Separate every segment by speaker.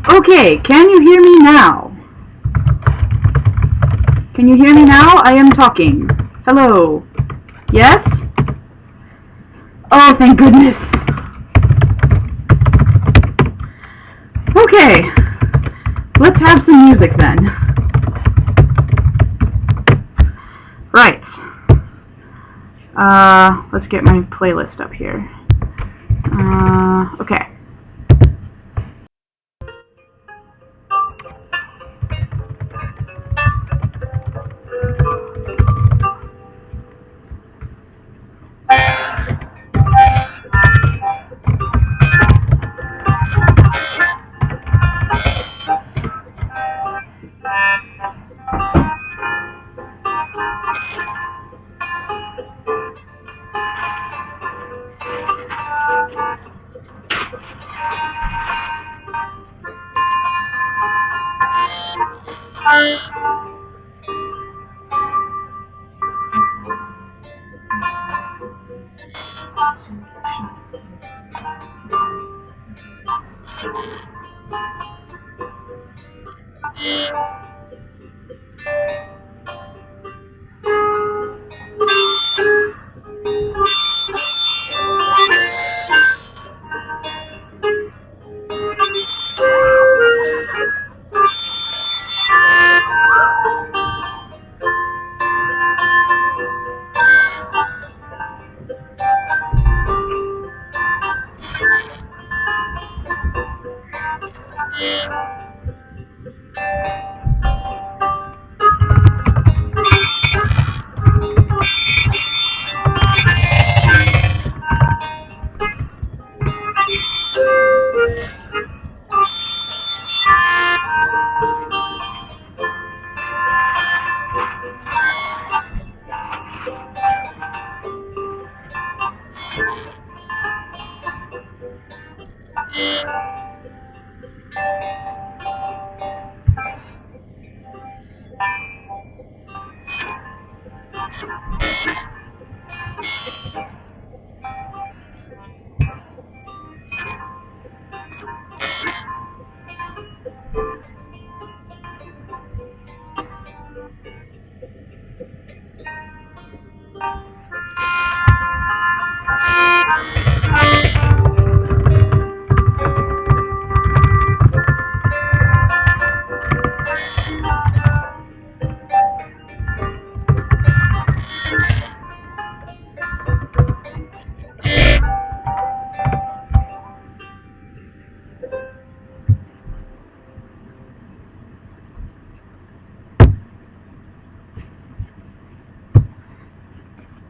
Speaker 1: Okay, can you hear me now? Can you hear me now? I am talking. Hello. Yes? Oh, thank goodness. Okay, let's have some music then. Right. Let's get my playlist up here. Okay.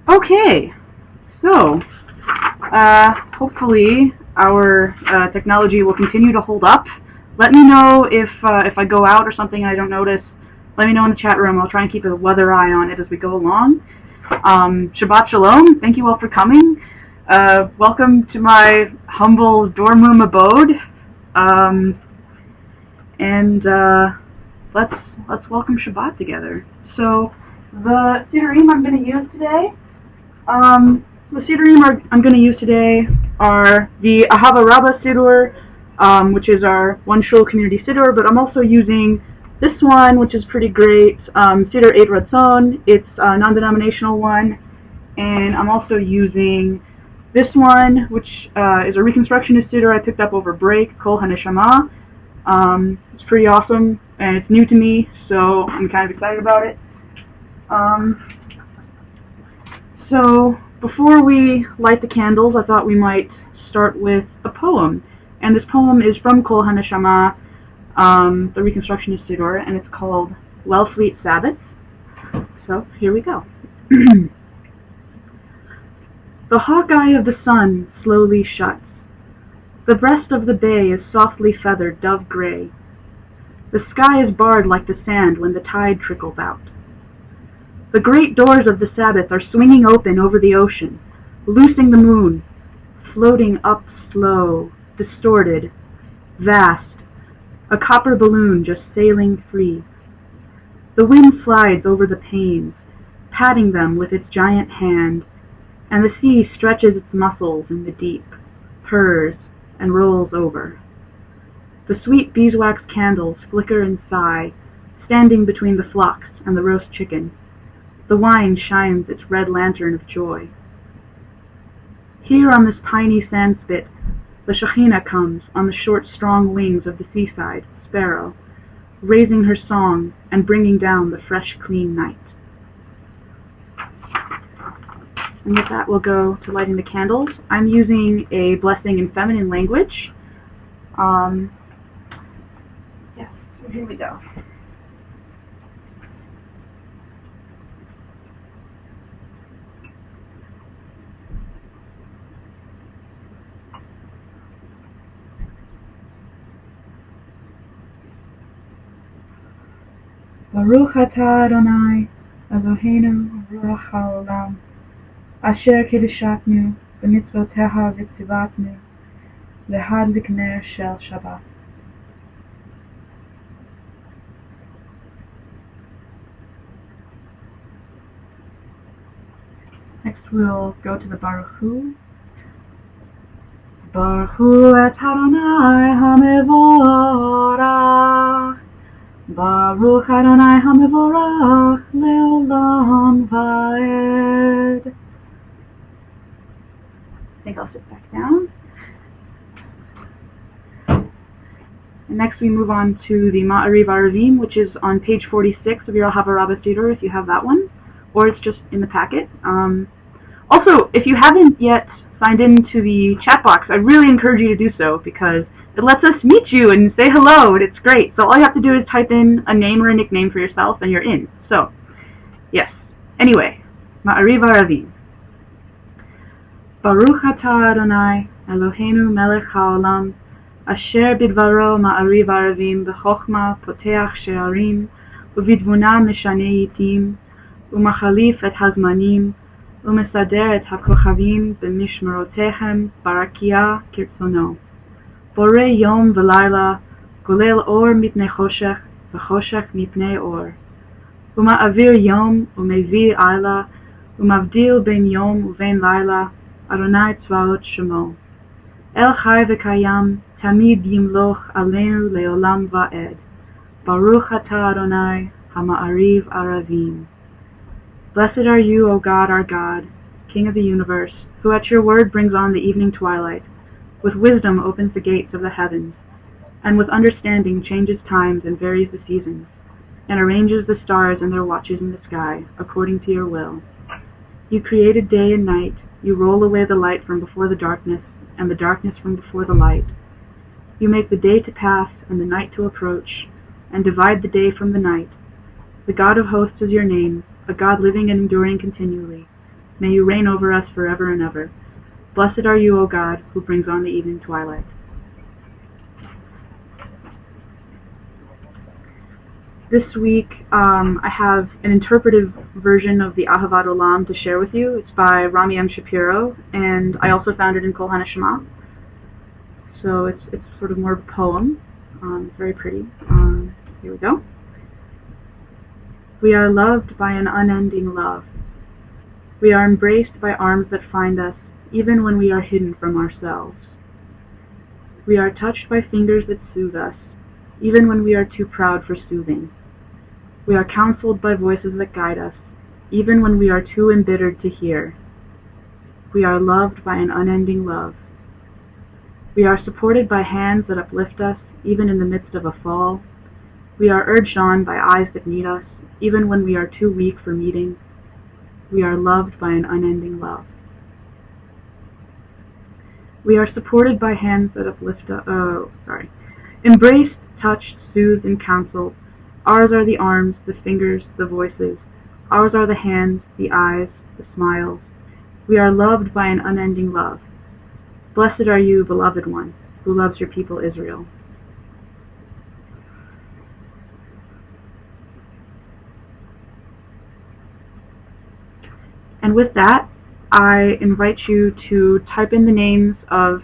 Speaker 1: Okay, so hopefully our technology will continue to hold up. Let me know if I go out or something and I don't notice. Let me know in the chat room. I'll try and keep a weather eye on it as we go along. Shabbat Shalom. Thank you all for coming. Welcome to my humble dorm room abode. And let's welcome Shabbat together. So the Siddurim I'm going to use today. The Siddurim I'm going to use today are the Ahava Rabbah Siddur, which is our OneShul community Siddur, but I'm also using this one, which is pretty great, Siddur Eid Ratzon. It's a non-denominational one, and I'm also using this one, which is a Reconstructionist Siddur I picked up over break, Kol HaNeshama. It's pretty awesome, and it's new to me, so I'm kind of excited about it. So before we light the candles, I thought we might start with a poem. And this poem is from Kol HaNeshama, the Reconstructionist Siddur, and it's called Wellfleet Sabbath. So here we go. The hawk eye of the sun slowly shuts. The breast of the bay is softly feathered dove gray. The sky is barred like the sand when the tide trickles out. The great doors of the Sabbath are swinging open over the ocean, loosing the moon, floating up slow, distorted, vast, a copper balloon just sailing free. The wind slides over the panes, patting them with its giant hand, and the sea stretches its muscles in the deep, purrs, and rolls over. The sweet beeswax candles flicker and sigh, standing between the flocks and the roast chicken. The wine shines its red lantern of joy. Here on this tiny sand spit, the Shekhinah comes on the short, strong wings of the seaside sparrow, raising her song and bringing down the fresh, clean night. And with that, we'll go to lighting the candles. I'm using a blessing in feminine language. Yes, so here we go. Baruch atah Adonai, Eloheinu melech haolam, asher kiddushanu b'mitzvotecha v'tzivatnu, lehadlik ner shel Shabbat. Next we'll go to the Baruch Hu. Baruch Hu et Adonai hamevorach. Baruch Adonai hamevorach leolam va'ed. I think I'll sit back down. And next we move on to the Ma'ariv Aravim, which is on page 46 of your Ahava Rabbah Seder, if you have that one, or it's just in the packet. Also, if you haven't yet signed into the chat box, I really encourage you to do so, because it lets us meet you and say hello, and it's great. So all you have to do is type in a name or a nickname for yourself, and you're in. So, yes. Anyway, Ma'ariv Aravim. Baruch atah Adonai, Eloheinu melech haolam, asher bidvaro Ma'ariv Aravim b'chochma poteach she'arim, uvidvuna meshane yitim, umachalif et hazmanim, umesader et hakochavim b'mishmerotechem barakia kirtzono. Borei yom v'layla, golel or mipnei choshech, v'choshech mipnei or. Uma'avir yom u'mevir ayla, umavdil ben yom u'ven layla, Adonai tzvaot shemo. El chai v'kayam, tamid yimloch aleinu leolam va'ed. Baruch atah Adonai, hama'ariv aravim. Blessed are you, O God, our God, King of the universe, who at your word brings on the evening twilight, with wisdom opens the gates of the heavens, and with understanding changes times and varies the seasons, and arranges the stars and their watches in the sky, according to your will. You created day and night, you roll away the light from before the darkness, and the darkness from before the light. You make the day to pass and the night to approach, and divide the day from the night. The God of hosts is your name, a God living and enduring continually. May you reign over us forever and ever. Blessed are you, O God, who brings on the evening twilight. This week, I have an interpretive version of the Ahavat Olam to share with you. It's by Rami M. Shapiro, and I also found it in Kol HaNeshama. So it's sort of more of a poem. It's very pretty. Here we go. We are loved by an unending love. We are embraced by arms that find us, even when we are hidden from ourselves. We are touched by fingers that soothe us, even when we are too proud for soothing. We are counseled by voices that guide us, even when we are too embittered to hear. We are loved by an unending love. We are supported by hands that uplift us, even in the midst of a fall. We are urged on by eyes that meet us, even when we are too weak for meeting. We are loved by an unending love. We are supported by hands that uplift us. Embraced, touched, soothed, and counseled. Ours are the arms, the fingers, the voices. Ours are the hands, the eyes, the smiles. We are loved by an unending love. Blessed are you, beloved one, who loves your people Israel. And with that, I invite you to type in the names of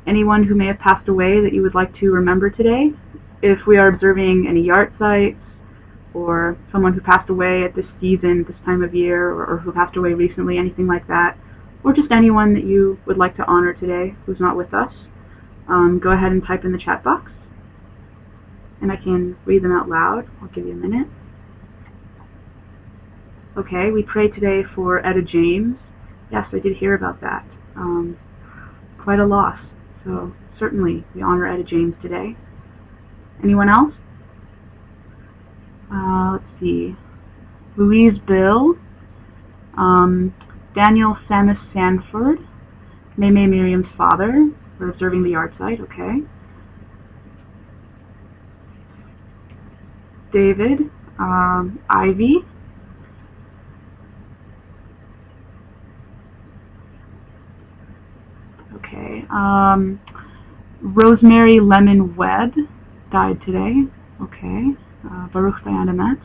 Speaker 1: anyone who may have passed away that you would like to remember today. If we are observing any yard sites, or someone who passed away at this season, this time of year, or who passed away recently, anything like that, or just anyone that you would like to honor today who's not with us, go ahead and type in the chat box. and I can read them out loud. I'll give you a minute. Okay, we pray today for Etta James. Yes, I did hear about that. Quite a loss. So certainly we honor Etta James today. Anyone else? Let's see. Louise Bill, Daniel Samus Sanford, May Miriam's father. We're observing the yard site, okay. David, Ivy, okay. Rosemary Lemon Webb died today, okay. Baruch Dayan Emet.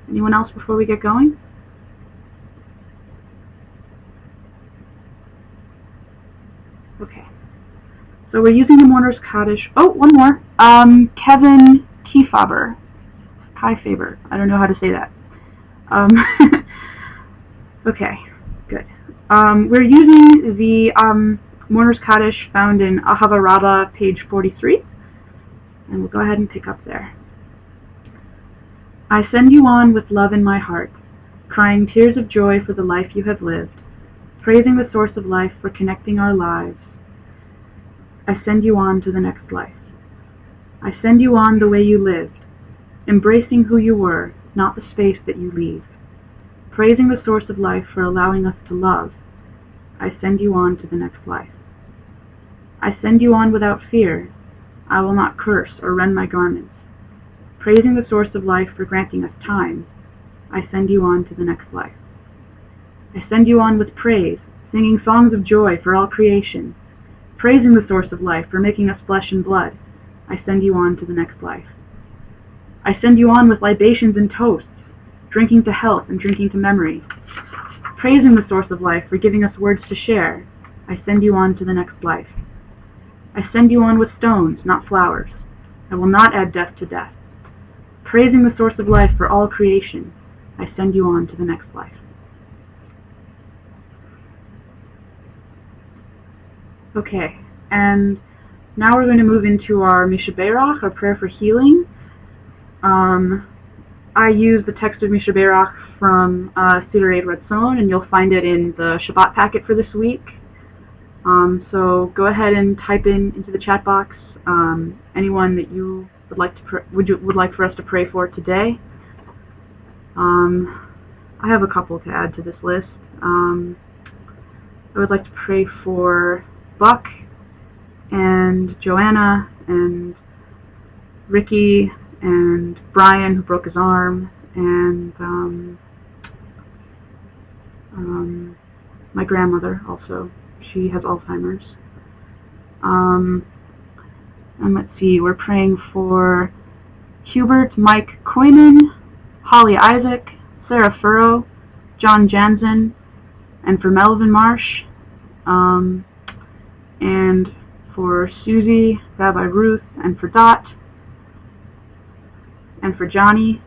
Speaker 1: Anyone else before we get going? Okay. So we're using the Mourner's Kaddish. Oh, one more. Kevin Kiefaber. Kiefaber. I don't know how to say that. Okay, good. We're using the Mourner's Kaddish found in Ahava Rabbah, page 43. And we'll go ahead and pick up there. I send you on with love in my heart, crying tears of joy for the life you have lived, praising the source of life for connecting our lives. I send you on to the next life. I send you on the way you lived, embracing who you were, not the space that you leave. Praising the source of life for allowing us to love, I send you on to the next life. I send you on without fear. I will not curse or rend my garments. Praising the source of life for granting us time, I send you on to the next life. I send you on with praise, singing songs of joy for all creation. Praising the source of life for making us flesh and blood, I send you on to the next life. I send you on with libations and toasts, drinking to health and drinking to memory. Praising the source of life for giving us words to share, I send you on to the next life. I send you on with stones, not flowers. I will not add death to death. Praising the source of life for all creation, I send you on to the next life. Okay, and now we're going to move into our Mishaberach, our prayer for healing. I use the text of Mishaberach from Siddur Eid Ratzon, and you'll find it in the Shabbat packet for this week. So go ahead and type into the chat box anyone that you would like to would like for us to pray for today. I have a couple to add to this list. I would like to pray for Buck and Joanna and Ricky and Brian, who broke his arm, and my grandmother also. She has Alzheimer's. And let's see, we're praying for Hubert Mike Koyman, Holly Isaac, Sarah Furrow, John Jansen, and for Melvin Marsh, and for Susie, Rabbi Ruth, and for Dot, and for Johnny,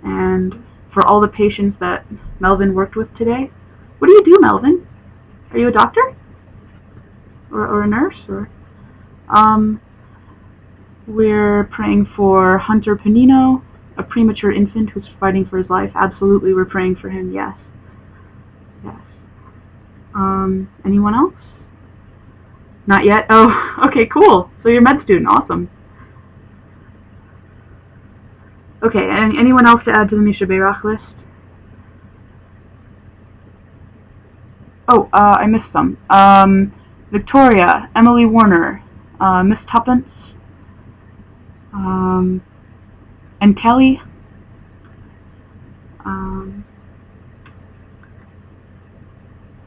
Speaker 1: and for all the patients that Melvin worked with today. What do you do, Melvin? Are you a doctor? Or a nurse? Or we're praying for Hunter Panino, a premature infant who's fighting for his life. Absolutely, we're praying for him, yes. Yes. Anyone else? Not yet? Oh, okay, cool. So you're a med student, awesome. Okay, and anyone else to add to the Mishaberach list? Oh, I missed some. Victoria, Emily Warner, Miss Tuppence, and Kelly.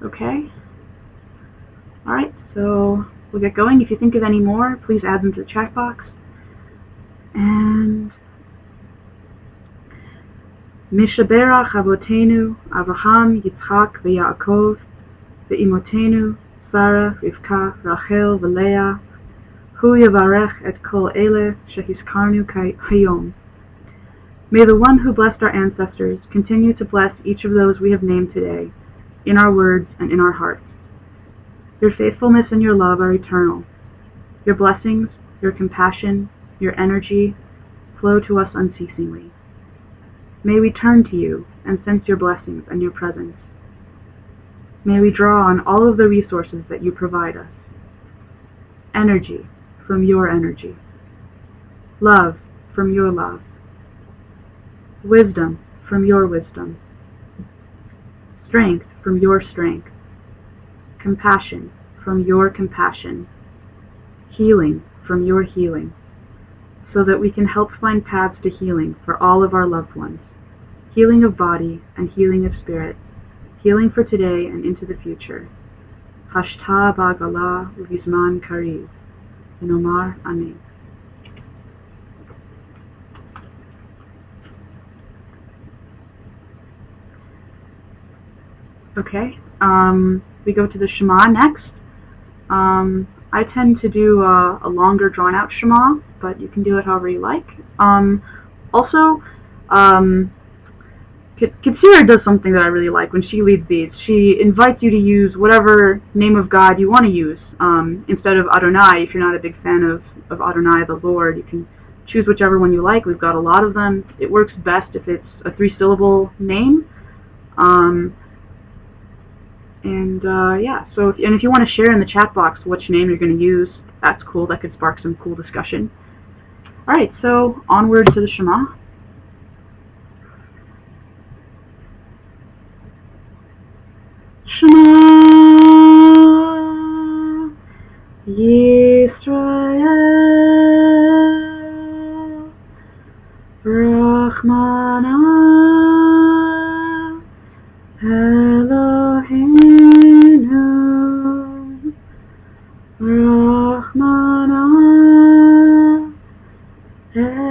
Speaker 1: Okay. Alright, so we'll get going. If you think of any more, please add them to the chat box. And Mishaberach Avotenu, Avraham, Yitzchak, Yaakov, Ve'imotenu, Sarah, Rivka, Rachel, Leah, Hu Yavarech et kol ele shehizkarnu hayom. May the one who blessed our ancestors continue to bless each of those we have named today, in our words and in our hearts. Your faithfulness and your love are eternal. Your blessings, your compassion, your energy flow to us unceasingly. May we turn to you and sense your blessings and your presence. May we draw on all of the resources that you provide us. Energy from your energy. Love from your love. Wisdom from your wisdom. Strength from your strength. Compassion from your compassion. Healing from your healing, so that we can help find paths to healing for all of our loved ones. Healing of body and healing of spirit. Healing for today and into the future. Hashta Bagala Uvizman Kariv. Inomar Amen. Okay, we go to the Shema next. I tend to do a longer drawn-out Shema, but you can do it however you like. Also, Katsira does something that I really like when she leads these. She invites you to use whatever name of God you want to use. Instead of Adonai, if you're not a big fan of Adonai, the Lord, you can choose whichever one you like. We've got a lot of them. It works best if it's a 3-syllable name. Yeah, so if you want to share in the chat box which name you're going to use, that's cool. That could spark some cool discussion. Alright, so onward to the Shema. Shema Yisrael Rachmana Eloheinu Rachmana Echad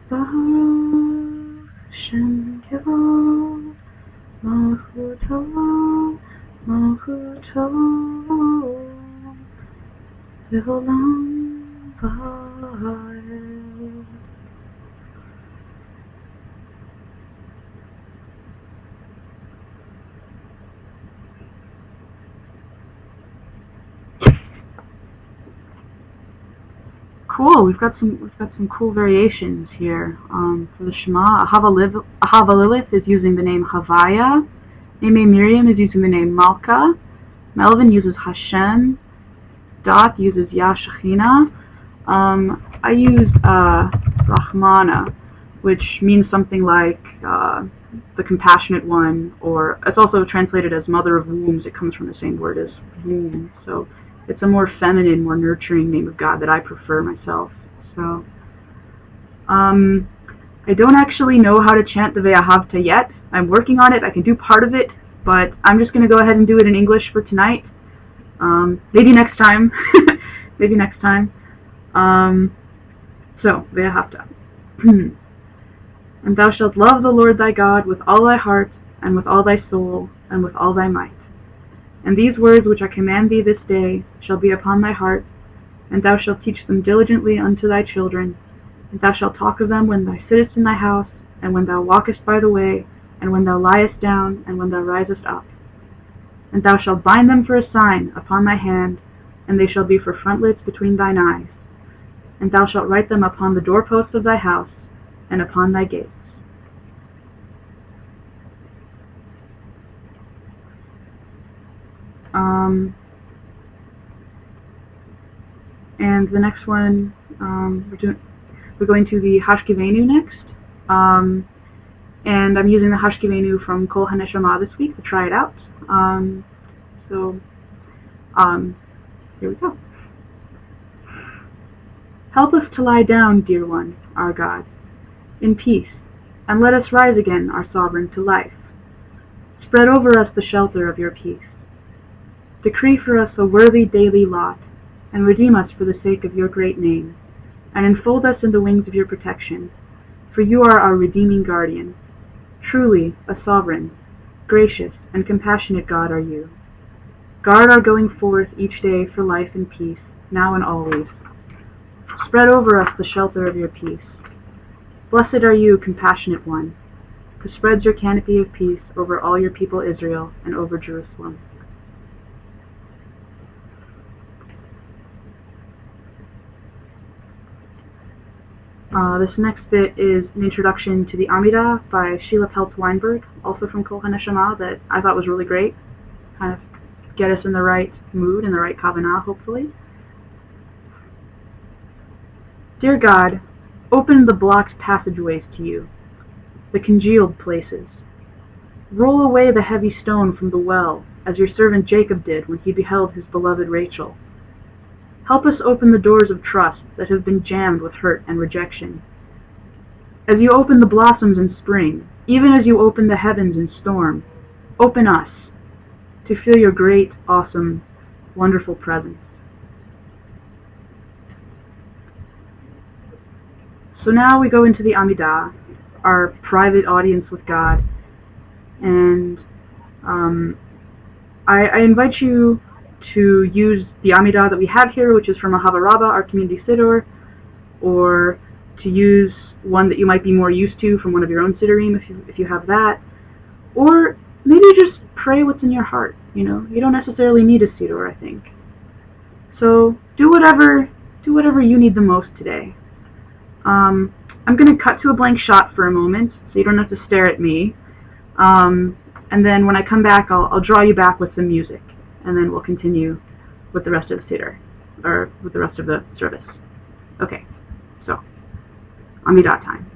Speaker 1: Baruch Shem Kevod Malchuto Le'olam Va'ed. Cool. We've got some cool variations here. For the Shema, Ahavalilith is using the name Havaya. Ame Miriam is using the name Malka. Melvin uses Hashem. Dot uses Yashachina. I used Rahmana, which means something like the compassionate one, or it's also translated as mother of wombs. It comes from the same word as womb, so it's a more feminine, more nurturing name of God that I prefer myself. So, I don't actually know how to chant the Ve'ahavta yet. I'm working on it. I can do part of it, but I'm just going to go ahead and do it in English for tonight. Maybe next time. Maybe next time. So, Ve'ahavta. And thou shalt love the Lord thy God with all thy heart, and with all thy soul, and with all thy might. And these words which I command thee this day shall be upon thy heart, and thou shalt teach them diligently unto thy children, and thou shalt talk of them when thou sittest in thy house, and when thou walkest by the way, and when thou liest down, and when thou risest up. And thou shalt bind them for a sign upon thy hand, and they shall be for frontlets between thine eyes. And thou shalt write them upon the doorposts of thy house, and upon thy gates. And the next one, we're going to the Hashkivenu next. And I'm using the Hashkivenu from Kol HaNeshama this week to try it out. Here we go. Help us to lie down, dear one, our God, in peace, and let us rise again, our sovereign, to life. Spread over us the shelter of your peace. Decree for us a worthy daily lot, and redeem us for the sake of your great name, and enfold us in the wings of your protection, for you are our redeeming guardian. Truly, a sovereign, gracious, and compassionate God are you. Guard our going forth each day for life and peace, now and always. Spread over us the shelter of your peace. Blessed are you, compassionate one, who spreads your canopy of peace over all your people Israel and over Jerusalem. This next bit is an introduction to the Amidah by Sheila Peltz Weinberg, also from Kol HaNeshama, that I thought was really great. Kind of get us in the right mood, in the right kavanah, hopefully. Dear God, open the blocked passageways to you, the congealed places. Roll away the heavy stone from the well, as your servant Jacob did when he beheld his beloved Rachel. Help us open the doors of trust that have been jammed with hurt and rejection. As you open the blossoms in spring, even as you open the heavens in storm, open us to feel your great, awesome, wonderful presence. So now we go into the Amidah, our private audience with God, and I invite you to use the Amidah that we have here, which is from Ahava Rabbah, our community siddur, or to use one that you might be more used to from one of your own siddurim if you have that, or maybe just pray what's in your heart. You don't necessarily need a siddur, I think. So do whatever you need the most today. I'm going to cut to a blank shot for a moment, so you don't have to stare at me. And then when I come back, I'll draw you back with some music, and then we'll continue with the rest of the siddur, or with the rest of the service. Okay, so Amidah time.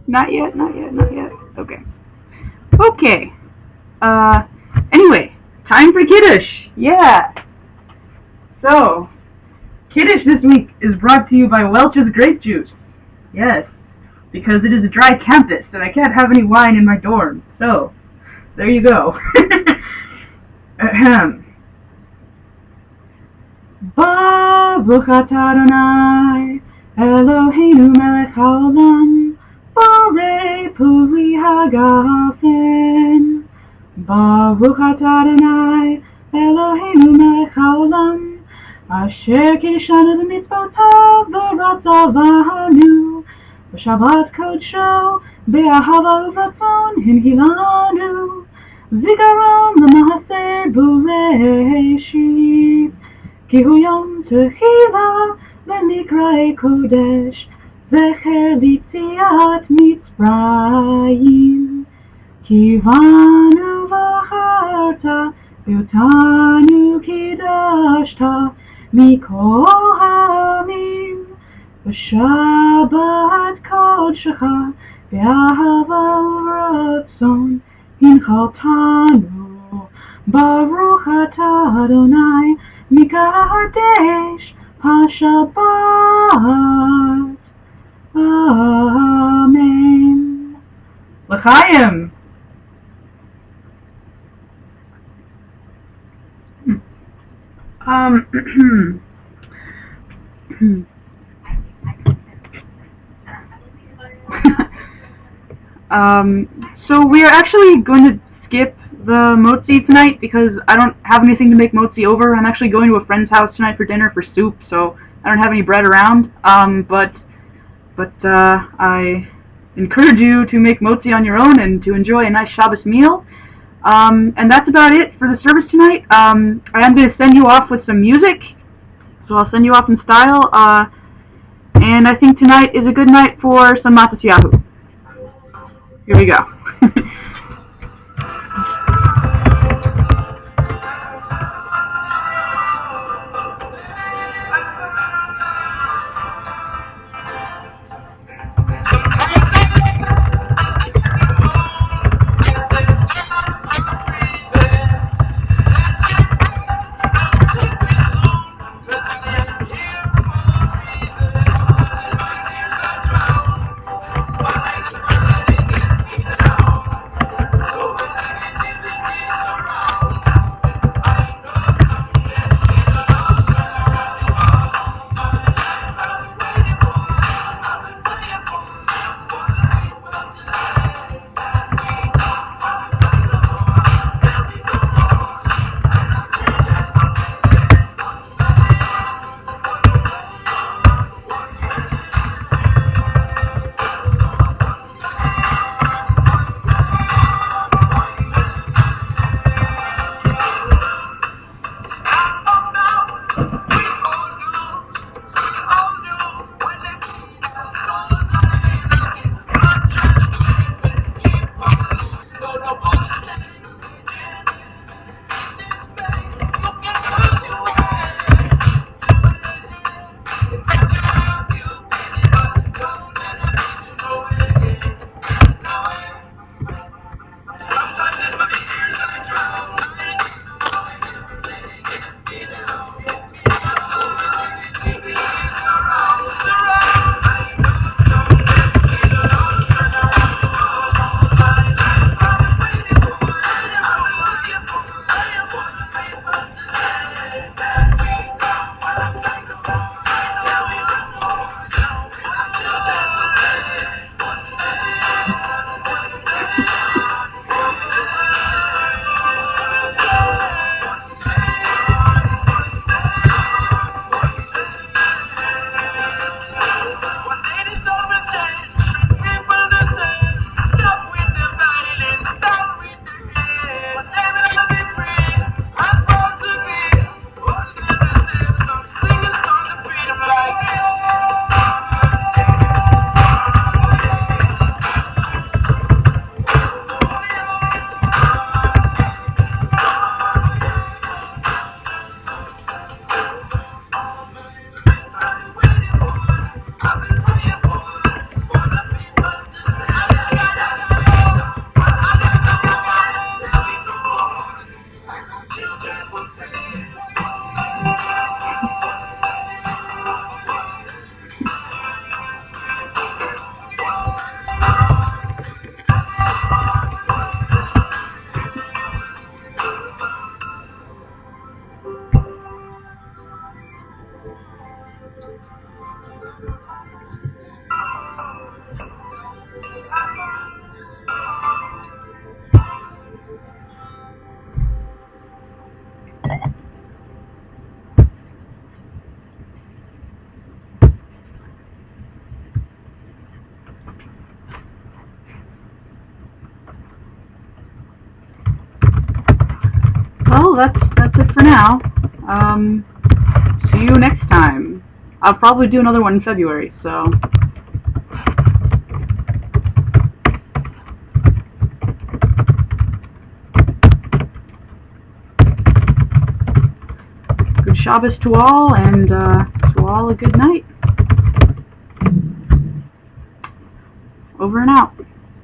Speaker 1: Not yet, not yet, not yet. Okay. Okay. Anyway, time for Kiddush. Yeah. So, Kiddush this week is brought to you by Welch's Grape Juice. Yes, because it is a dry campus and I can't have any wine in my dorm. So, there you go. Ahem. Baruch atah Adonai, Eloheinu melech haolam, borei puri hagafen. Baruch atah Adonai, Eloheinu melech haolam, asher kiddushanu b'mitzvotav v'ratzavanu, v'shabbat kodsho, be'ahava u'vratzon hinhilanu, zikaron l'mahaseh b'reishit. Ki hu yom tehila v'nikra'e kodesh zecher l'yetziat Mitzrayim. Ki vanu v'acharta v'otanu kiddashta mikol ha'amim v'shabbat kodshecha be'ahava u'ratzon hinchaltanu. Baruch atah Adonai Mikadesh HaShabbat. Amen. L'chaim. So we are actually going to skip the motzi tonight because I don't have anything to make motzi over. I'm actually going to a friend's house tonight for dinner for soup, so I don't have any bread around. But I encourage you to make motzi on your own and to enjoy a nice Shabbos meal. And that's about it for the service tonight. I am going to send you off with some music, so I'll send you off in style. And I think tonight is a good night for some Matas Yahoo. Here we go. well, that's it for now. See you next time. I'll probably do another one in February, so... Good Shabbos to all, and to all a good night. Over and out.